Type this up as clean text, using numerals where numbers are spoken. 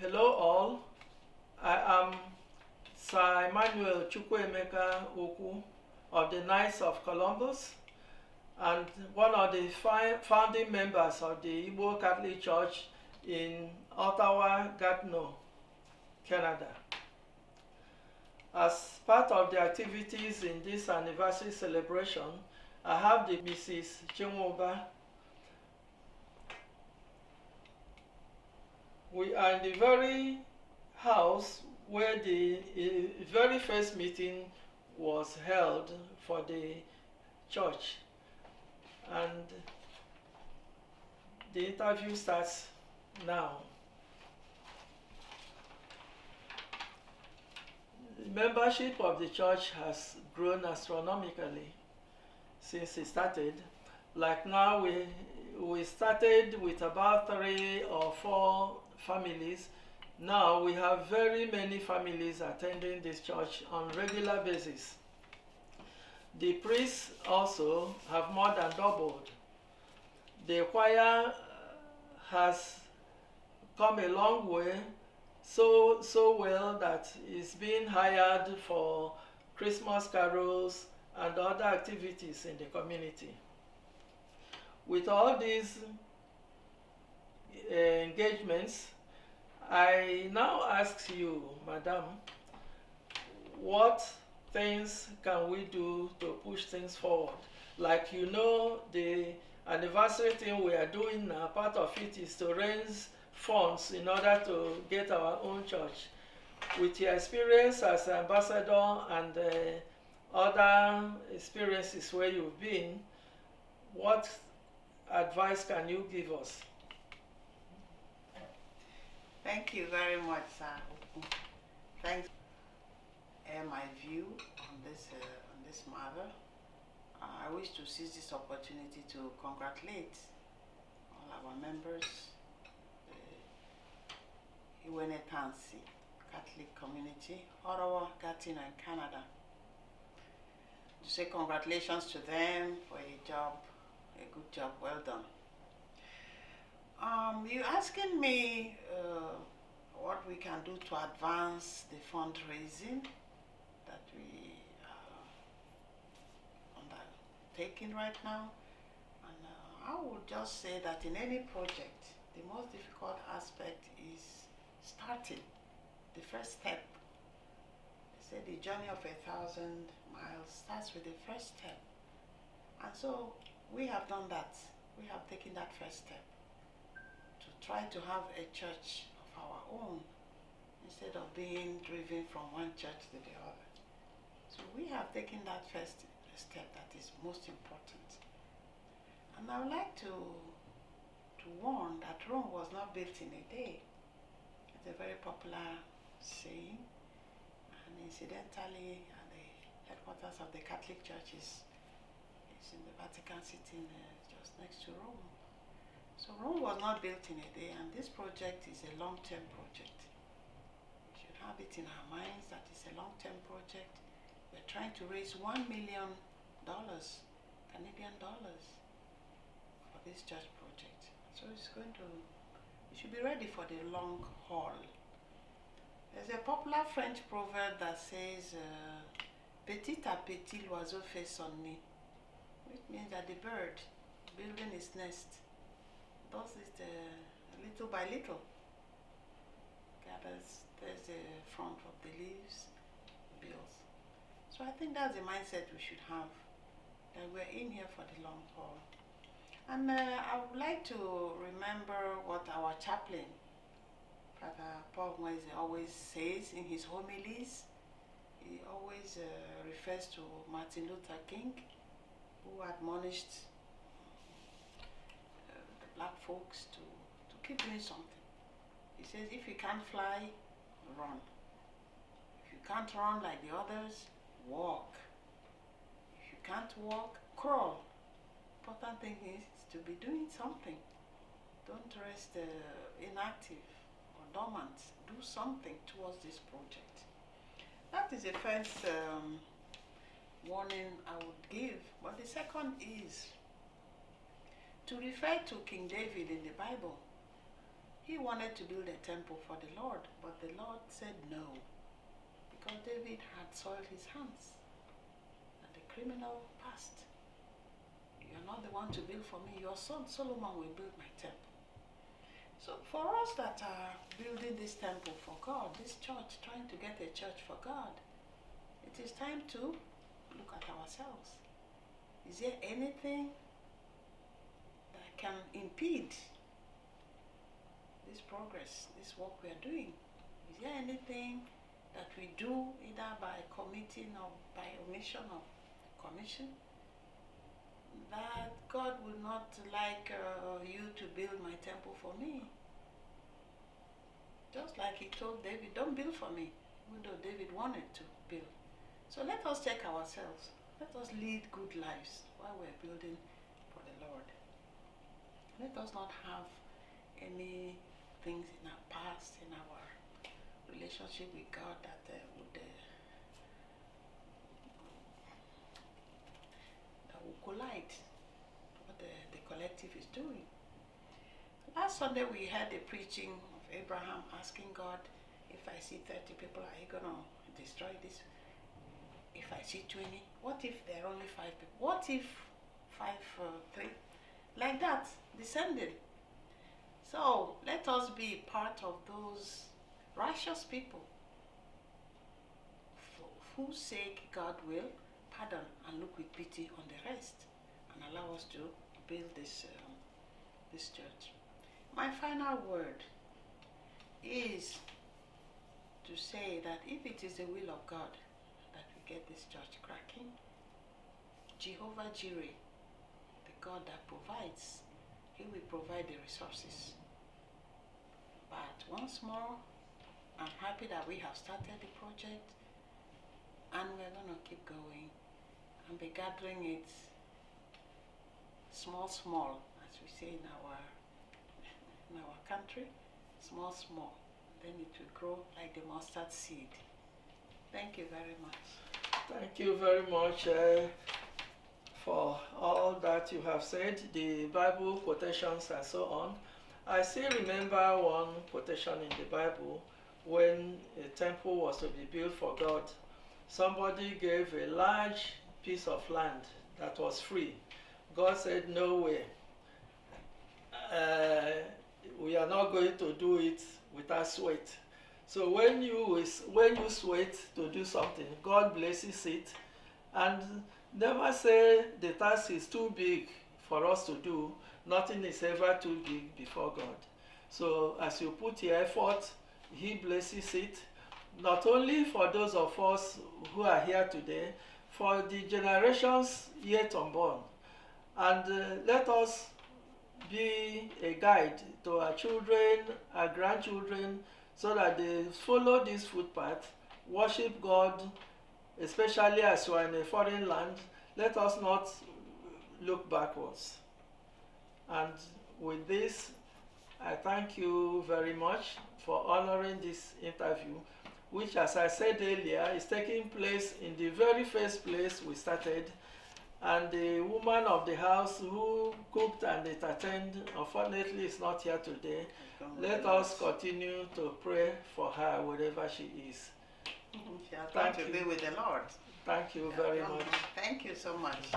Hello all, I am Sir Emmanuel Chukwuemeka Okwu of the Knights of Columbus and one of the founding members of the Igbo Catholic Church in Ottawa, Gatineau, Canada. As part of the activities in this anniversary celebration, I have the Mrs. Chinwoba. We are in the very house where the very first meeting was held for the church, and the interview starts now. The membership of the church has grown astronomically since it started. Like now, we started with about 3 or 4 families. Now we have very many families attending this church on regular basis. The priests also have more than doubled. The choir has come a long way, so well that it's being hired for Christmas carols and other activities in the community. With all these engagements, I now ask you, Madam, what things can we do to push things forward? Like, you know, the anniversary thing we are doing now, part of it is to raise funds in order to get our own church. With your experience as ambassador and other experiences where you've been, what advice can you give us? Thank you very much, sir. Thanks. My view on this matter. I wish to seize this opportunity to congratulate all our members, the Iwenetansi Catholic community, Ottawa, Gatineau, and Canada. To say congratulations to them for a good job, well done. You're asking me what we can do to advance the fundraising that we are undertaking right now. And I would just say that in any project, the most difficult aspect is starting, the first step. They say the journey of 1,000 miles starts with the first step. And so we have done that. We have taken that first step to try to have a church of our own instead of being driven from one church to the other. So we have taken that first step that is most important. And I would like to warn that Rome was not built in a day. It's a very popular saying, and incidentally, the headquarters of the Catholic Church is in the Vatican City, just next to Rome. So Rome was not built in a day, and this project is a long-term project. We should have it in our minds that it's a long-term project. We're trying to raise $1 million, Canadian dollars, for this church project. So we should be ready for the long haul. There's a popular French proverb that says, petit à petit l'oiseau fait son nid, which means that the bird building its nest does it little by little. There's the front of the leaves, builds. So I think that's the mindset we should have, that we're in here for the long haul. And I would like to remember what our chaplain, Father Paul Mweze, always says in his homilies. He always refers to Martin Luther King, who admonished black folks to keep doing something. He says, if you can't fly, run. If you can't run like the others, walk. If you can't walk, crawl. Important thing is to be doing something. Don't rest inactive or dormant. Do something towards this project. That is the first warning I would give. But the second is to refer to King David in the Bible. he wanted to build a temple for the Lord, but the Lord said no, because David had soiled his hands. And the criminal passed. You're not the one to build for me. Your son Solomon will build my temple. So for us that are building this temple for God, this church, trying to get a church for God, it is time to look at ourselves. Is there anything that can impede this progress, this work we are doing? Is there anything that we do either by committing or by omission or commission that God would not like you to build my temple for me? Just like he told David, don't build for me, even though David wanted to build. So let us check ourselves. Let us lead good lives while we're building for the Lord. Let us not have any things in our past, in our relationship with God that would collide what the collective is doing. Last Sunday we had the preaching of Abraham asking God, if I see 30 people, are you going to destroy this? If I see 20, what if there are only 5 people? What if 3? Like that, descending. So let us be part of those righteous people for whose sake God will pardon and look with pity on the rest and allow us to build this church. My final word is to say that if it is the will of God that we get this church cracking, Jehovah Jireh, the God that provides, he will provide the resources. But once more, I'm happy that we have started the project, and we're going to keep going and be gathering it small, as we say in our country, small. Then it will grow like the mustard seed. Thank you very much. Thank you very much for all that you have said, the Bible quotations and so on. I still remember one quotation in the Bible when a temple was to be built for God. Somebody gave a large piece of land that was free. God said, no way. We are not going to do it without sweat. So when you sweat to do something, God blesses it, and never say the task is too big for us to do. Nothing is ever too big before God. So as you put your effort, he blesses it, not only for those of us who are here today, for the generations yet unborn. And let us be a guide to our children, our grandchildren, so that they follow this footpath, worship God, especially as we are in a foreign land. Let us not look backwards. And with this, I thank you very much for honoring this interview, which, as I said earlier, is taking place in the very first place we started. And the woman of the house who cooked and entertained, unfortunately, is not here today. Let us continue to pray for her wherever she is. She has gone to be with the Lord. Thank you very much. Thank you so much.